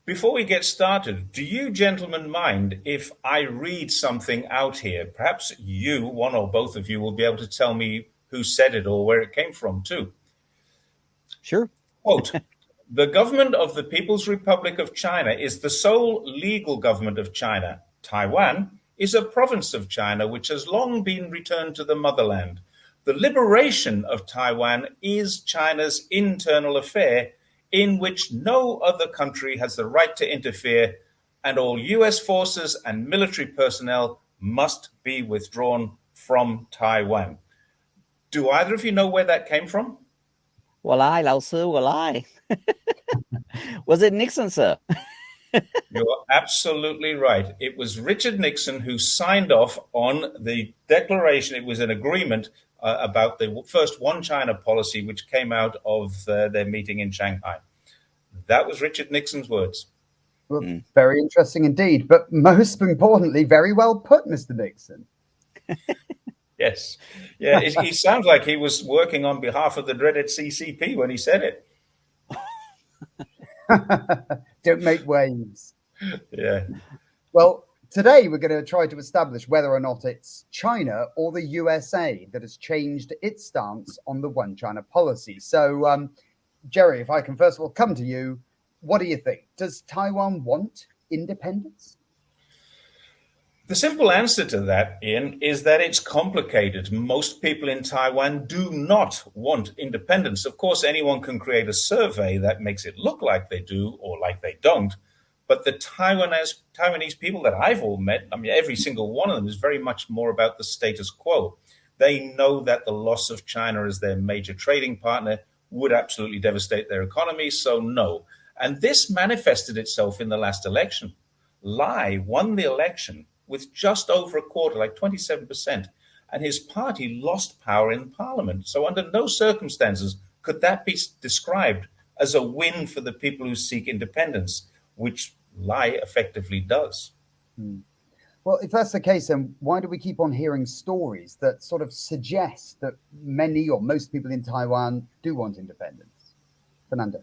Before we get started, do you gentlemen mind if I read something out here? Perhaps you, one or both of you, will be able to tell me who said it or where it came from, too. Sure. Quote, the government of the People's Republic of China is the sole legal government of China. Taiwan is a province of China which has long been returned to the motherland. The liberation of Taiwan is China's internal affair in which no other country has the right to interfere, and all US forces and military personnel must be withdrawn from Taiwan. Do either of you know where that came from? 我来，老师，我来。Was it Nixon, sir? You're absolutely right. It was Richard Nixon who signed off on the declaration. It was an agreement about the first one China policy, which came out of their meeting in Shanghai. That was Richard Nixon's words. Well, very interesting indeed. But most importantly, very well put, Mr. Nixon. Yes. Yeah, he sounds like he was working on behalf of the dreaded CCP when he said it. Don't make waves. Yeah. Well, today we're going to try to establish whether or not it's China or the USA that has changed its stance on the one China policy. So, Jerry, if I can first of all come to you, what do you think? Does Taiwan want independence? The simple answer to that, Ian, is that it's complicated. Most people in Taiwan do not want independence. Of course, anyone can create a survey that makes it look like they do or like they don't. But the Taiwanese people that I've all met, I mean, every single one of them is very much more about the status quo. They know that the loss of China as their major trading partner would absolutely devastate their economy, so no. And this manifested itself in the last election. Lai won the election with just over a quarter, like 27%, and his party lost power in parliament. So under no circumstances could that be described as a win for the people who seek independence, which Lai effectively does. Well, if that's the case, then why do we keep on hearing stories that sort of suggest that many or most people in Taiwan do want independence? Fernando.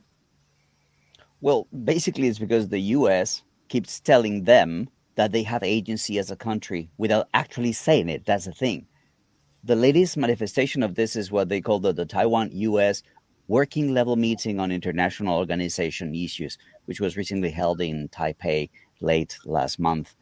Well, basically, it's because the US keeps telling them that they have agency as a country without actually saying it. That's the thing. The latest manifestation of this is what they call the Taiwan-US Working Level Meeting on International Organization Issues, which was recently held in Taipei late last month.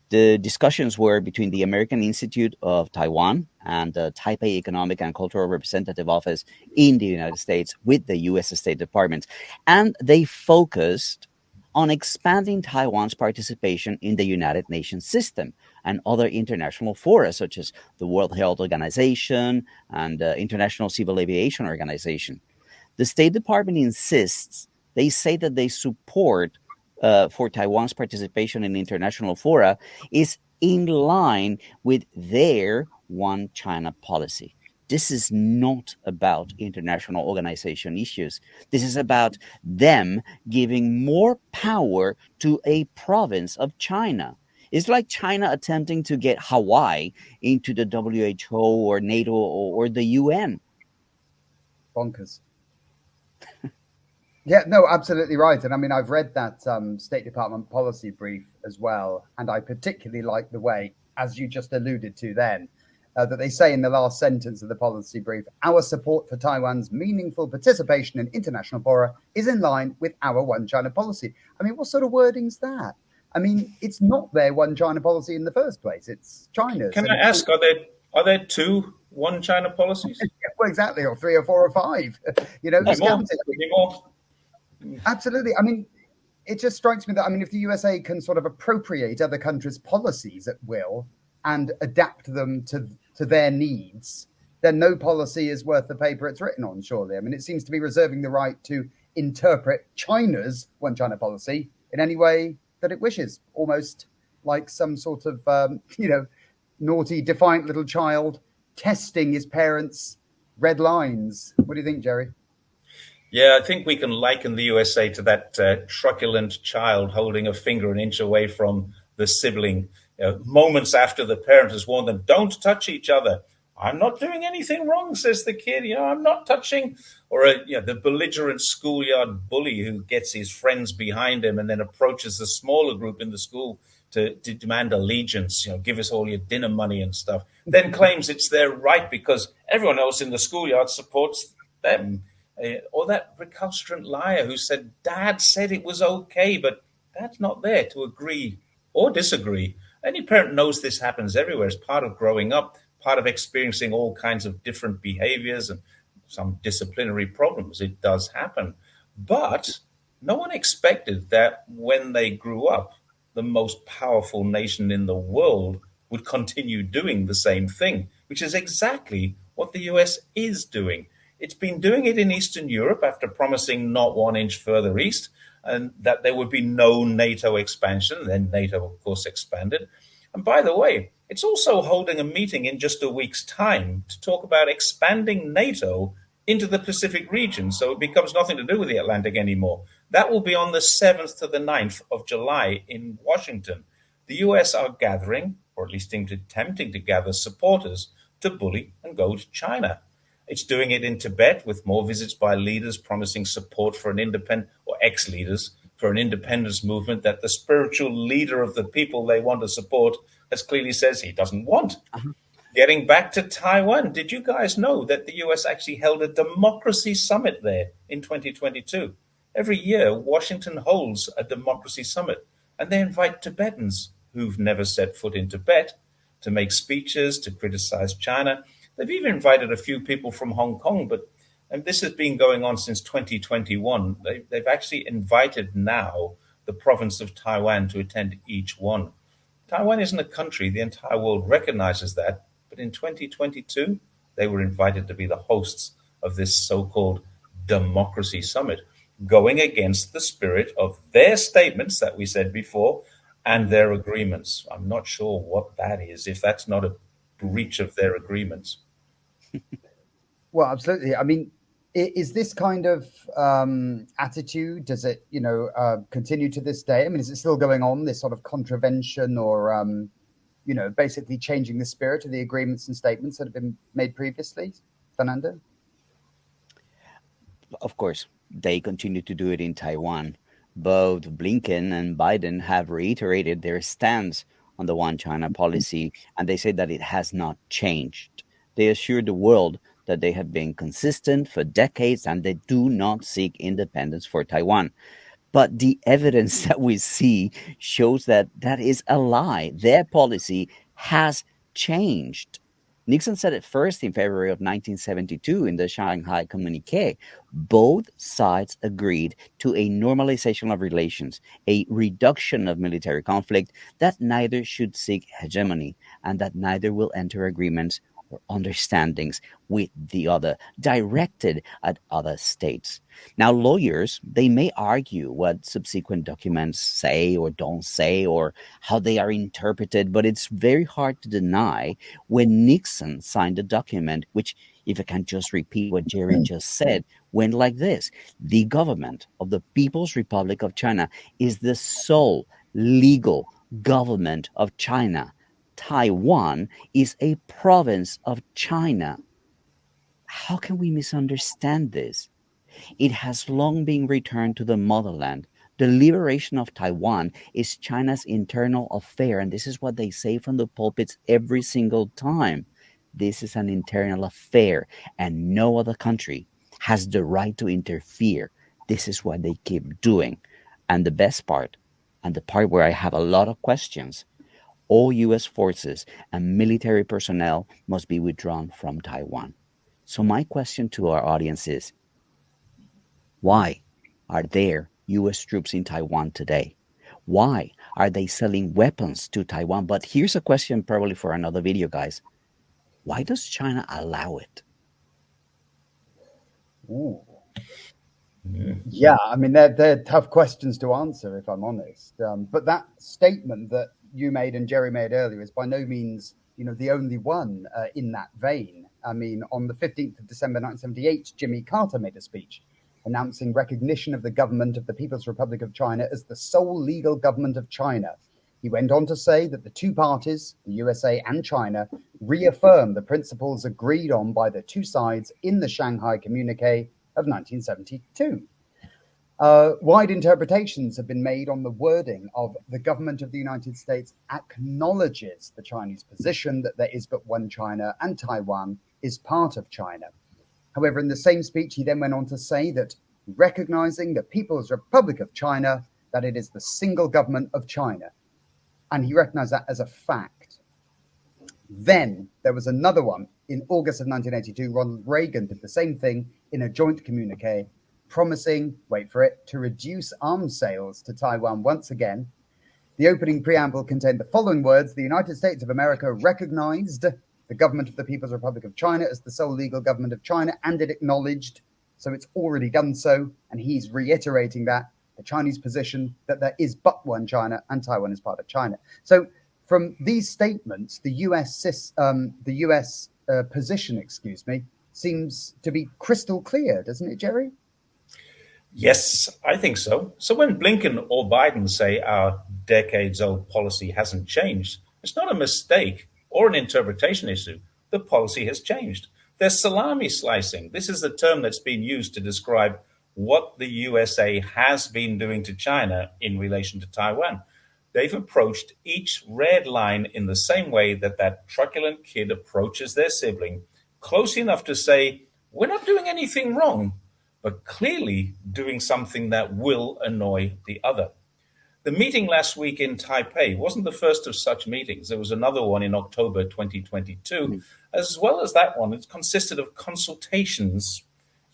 The discussions were between the American Institute of Taiwan and the Taipei Economic and Cultural Representative Office in the United States with the U.S. State Department. And they focused on expanding Taiwan's participation in the United Nations system and other international fora, such as the World Health Organization and the International Civil Aviation Organization. The State Department insists, they say that they support for Taiwan's participation in international fora is in line with their one China policy. This is not about international organization issues. This is about them giving more power to a province of China. It's like China attempting to get Hawaii into the WHO or NATO or the UN. Bonkers. Yeah, no, absolutely right. And I mean, I've read that State Department policy brief as well. And I particularly like the way, as you just alluded to then, that they say in the last sentence of the policy brief, our support for Taiwan's meaningful participation in international fora is in line with our one China policy. I mean, what sort of wording's that? I mean, it's not their one China policy in the first place. It's China's. Can I ask, are there two one China policies? Well, exactly, or three or four or five. You know, just count it. Absolutely. I mean, it just strikes me that, I mean, if the USA can sort of appropriate other countries' policies at will and adapt them to their needs, then no policy is worth the paper it's written on, surely. I mean, it seems to be reserving the right to interpret China's one China policy in any way that it wishes, almost like some sort of, naughty, defiant little child testing his parents' red lines. What do you think, Jerry? Yeah, I think we can liken the USA to that truculent child holding a finger an inch away from the sibling, moments after the parent has warned them, don't touch each other. I'm not doing anything wrong, says the kid. I'm not touching. Or the belligerent schoolyard bully who gets his friends behind him and then approaches the smaller group in the school to demand allegiance. Give us all your dinner money and stuff. Then claims it's their right because everyone else in the schoolyard supports them. Or that recalcitrant liar who said Dad said it was okay, but Dad's not there to agree or disagree. Any parent knows this happens everywhere. It's part of growing up, part of experiencing all kinds of different behaviors and some disciplinary problems. It does happen. But no one expected that when they grew up, the most powerful nation in the world would continue doing the same thing, which is exactly what the US is doing. It's been doing it in Eastern Europe after promising not 1 inch further east and that there would be no NATO expansion. Then NATO, of course, expanded. And by the way, it's also holding a meeting in just a week's time to talk about expanding NATO into the Pacific region. So it becomes nothing to do with the Atlantic anymore. That will be on the 7th to the 9th of July in Washington. The US are gathering, or at least attempting to gather supporters to bully and go to China. It's doing it in Tibet with more visits by leaders promising support for an independent, or ex-leaders, for an independence movement that the spiritual leader of the people they want to support has clearly says he doesn't want. Uh-huh. Getting back to Taiwan, did you guys know that the US actually held a democracy summit there in 2022? Every year, Washington holds a democracy summit, and they invite Tibetans who've never set foot in Tibet to make speeches, to criticize China. They've even invited a few people from Hong Kong, and this has been going on since 2021. They've actually invited now the province of Taiwan to attend each one. Taiwan isn't a country. The entire world recognizes that. But in 2022, they were invited to be the hosts of this so-called democracy summit, going against the spirit of their statements that we said before and their agreements. I'm not sure what that is, if that's not a breach of their agreements. Well, absolutely. I mean, is this kind of attitude, does it, continue to this day? I mean, is it still going on, this sort of contravention or, basically changing the spirit of the agreements and statements that have been made previously? Fernando? Of course, they continue to do it in Taiwan. Both Blinken and Biden have reiterated their stance on the One China policy, and they say that it has not changed. They assured the world that they have been consistent for decades and they do not seek independence for Taiwan. But the evidence that we see shows that that is a lie. Their policy has changed. Nixon said it first in February of 1972 in the Shanghai Communique. Both sides agreed to a normalization of relations, a reduction of military conflict, that neither should seek hegemony, and that neither will enter agreements or understandings with the other, directed at other states. Now, lawyers, they may argue what subsequent documents say or don't say or how they are interpreted, but it's very hard to deny when Nixon signed a document, which, if I can just repeat what Jerry just said, went like this: the government of the People's Republic of China is the sole legal government of China. Taiwan is a province of China. How can we misunderstand this? It has long been returned to the motherland. The liberation of Taiwan is China's internal affair, and this is what they say from the pulpits every single time. This is an internal affair, and no other country has the right to interfere. This is what they keep doing. And the best part, and the part where I have a lot of questions, all U.S. forces and military personnel must be withdrawn from Taiwan. So my question to our audience is, why are there U.S. troops in Taiwan today? Why are they selling weapons to Taiwan? But here's a question probably for another video, guys. Why does China allow it? Ooh. Yeah, I mean, they're tough questions to answer, if I'm honest. But that statement that you made and Jerry made earlier is by no means, the only one in that vein. I mean, on the 15th of December 1978, Jimmy Carter made a speech announcing recognition of the government of the People's Republic of China as the sole legal government of China. He went on to say that the two parties, the USA and China, reaffirm the principles agreed on by the two sides in the Shanghai Communique of 1972. Wide interpretations have been made on the wording of the government of the United States acknowledges the Chinese position that there is but one China and Taiwan is part of China. However, in the same speech, he then went on to say that recognizing the People's Republic of China, that it is the single government of China. And he recognized that as a fact. Then there was another one in August of 1982. Ronald Reagan did the same thing in a joint communique, promising, wait for it, to reduce arms sales to Taiwan once again. The opening preamble contained the following words: the United States of America recognized the government of the People's Republic of China as the sole legal government of China, and it acknowledged, so it's already done so, and he's reiterating that, the Chinese position that there is but one China and Taiwan is part of China. So from these statements, the US position, seems to be crystal clear, doesn't it, Jerry? Yes, I think so. So when Blinken or Biden say our decades-old policy hasn't changed, it's not a mistake or an interpretation issue. The policy has changed. There's salami slicing. This is the term that's been used to describe what the USA has been doing to China in relation to Taiwan. They've approached each red line in the same way that that truculent kid approaches their sibling, close enough to say, we're not doing anything wrong, but clearly doing something that will annoy the other. The meeting last week in Taipei wasn't the first of such meetings. There was another one in October 2022. As well as that one, it consisted of consultations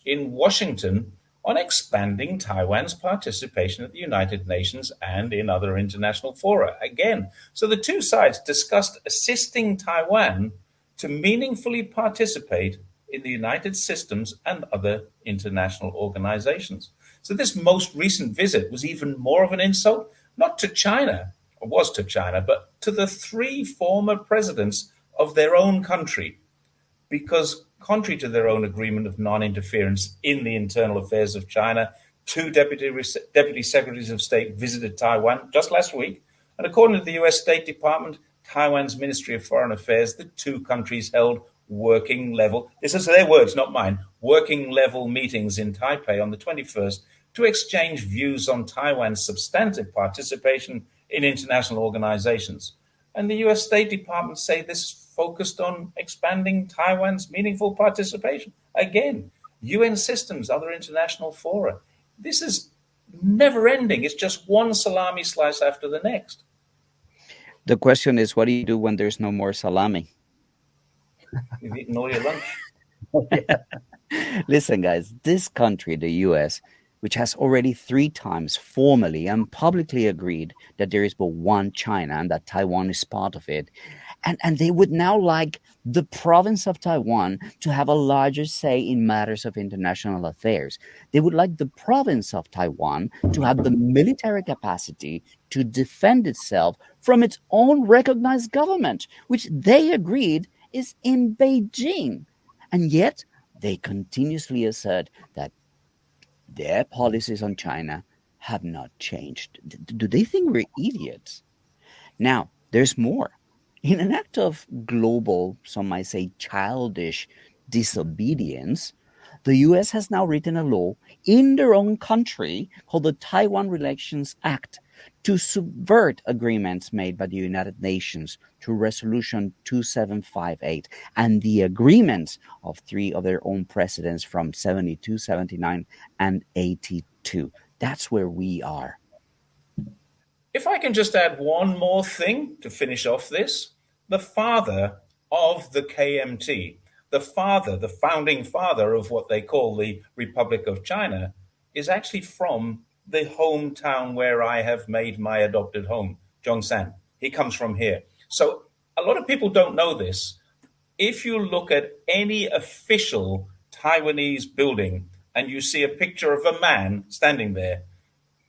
in Washington on expanding Taiwan's participation at the United Nations and in other international fora. Again, so the two sides discussed assisting Taiwan to meaningfully participate in the United Systems and other international organizations. So this most recent visit was even more of an insult, not to China, or was to China, but to the three former presidents of their own country, because contrary to their own agreement of non-interference in the internal affairs of China, two deputy secretaries of state visited Taiwan just last week. And according to the US State Department, Taiwan's Ministry of Foreign Affairs, the two countries held working level, this is their words, not mine, working level meetings in Taipei on the 21st to exchange views on Taiwan's substantive participation in international organizations. And the US State Department say this focused on expanding Taiwan's meaningful participation. Again, UN systems, other international fora. This is never ending. It's just one salami slice after the next. The question is, what do you do when there's no more salami? You've eaten all your lunch. Listen, guys, this country, the US, which has already 3 times formally and publicly agreed that there is but one China and that Taiwan is part of it, and they would now like the province of Taiwan to have a larger say in matters of international affairs. They would like the province of Taiwan to have the military capacity to defend itself from its own recognized government, which they agreed is in Beijing. And yet they continuously assert that their policies on China have not changed. Do they think we're idiots? Now, there's more. In an act of global, some might say childish disobedience, the US has now written a law in their own country called the Taiwan Relations Act to subvert agreements made by the United Nations through Resolution 2758 and the agreements of 3 of their own presidents from 72, 79, and 82. That's where we are. If I can just add one more thing to finish off this, the father of the KMT, the founding father of what they call the Republic of China, is actually from the hometown where I have made my adopted home, Zhongshan. He comes from here. So a lot of people don't know this. If you look at any official Taiwanese building and you see a picture of a man standing there,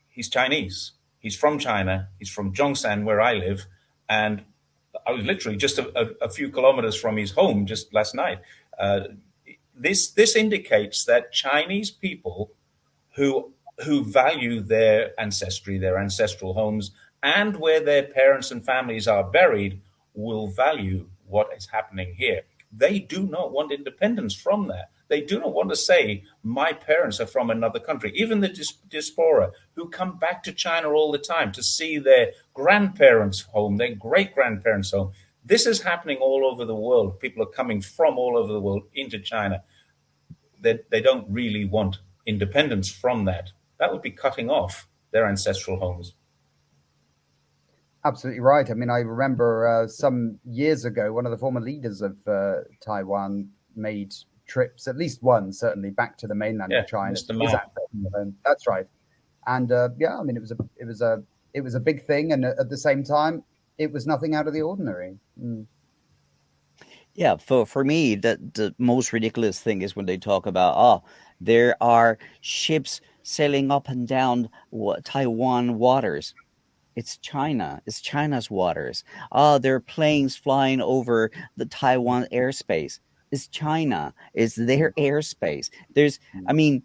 he's Chinese. He's from China. He's from Zhongshan, where I live. And I was literally just a few kilometers from his home just last night. This indicates that Chinese people who value their ancestry, their ancestral homes, and where their parents and families are buried will value what is happening here. They do not want independence from that. They do not want to say, my parents are from another country. Even the diaspora who come back to China all the time to see their grandparents' home, their great grandparents' home. This is happening all over the world. People are coming from all over the world into China. They don't really want independence from that. That would be cutting off their ancestral homes. Absolutely right. I mean, I remember some years ago, one of the former leaders of Taiwan made trips, at least one, certainly, back to the mainland of China. Mr. Mao. That's right. And yeah, I mean, it was a big thing, and at the same time, it was nothing out of the ordinary. Mm. Yeah, for me, the most ridiculous thing is when they talk about, oh, there are ships sailing up and down Taiwan waters. It's China. It's China's waters. Oh, there are planes flying over the Taiwan airspace. It's China. It's their airspace. I mean,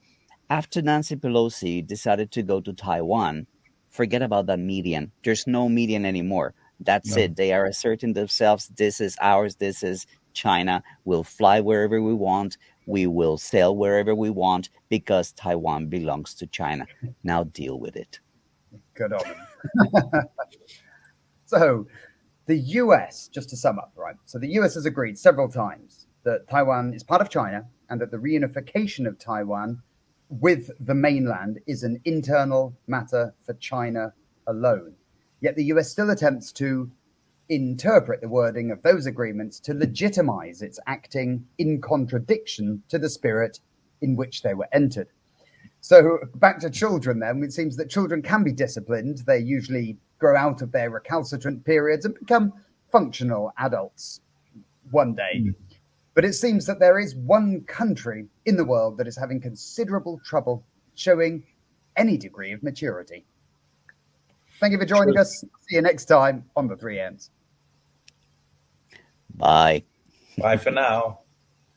after Nancy Pelosi decided to go to Taiwan, forget about that median. There's no median anymore. That's it. They are asserting themselves. This is ours. This is China. We'll fly wherever we want. We will sail wherever we want because Taiwan belongs to China. Now deal with it. Good on them. So the US, just to sum up, right? So the US has agreed several times that Taiwan is part of China and that the reunification of Taiwan with the mainland is an internal matter for China alone. Yet the US still attempts to interpret the wording of those agreements to legitimize its acting in contradiction to the spirit in which they were entered. So back to children then, it seems that children can be disciplined. They usually grow out of their recalcitrant periods and become functional adults one day. Mm. But it seems that there is one country in the world that is having considerable trouble showing any degree of maturity. Thank you for joining us. See you next time on the 3Ms. Bye. Bye for now.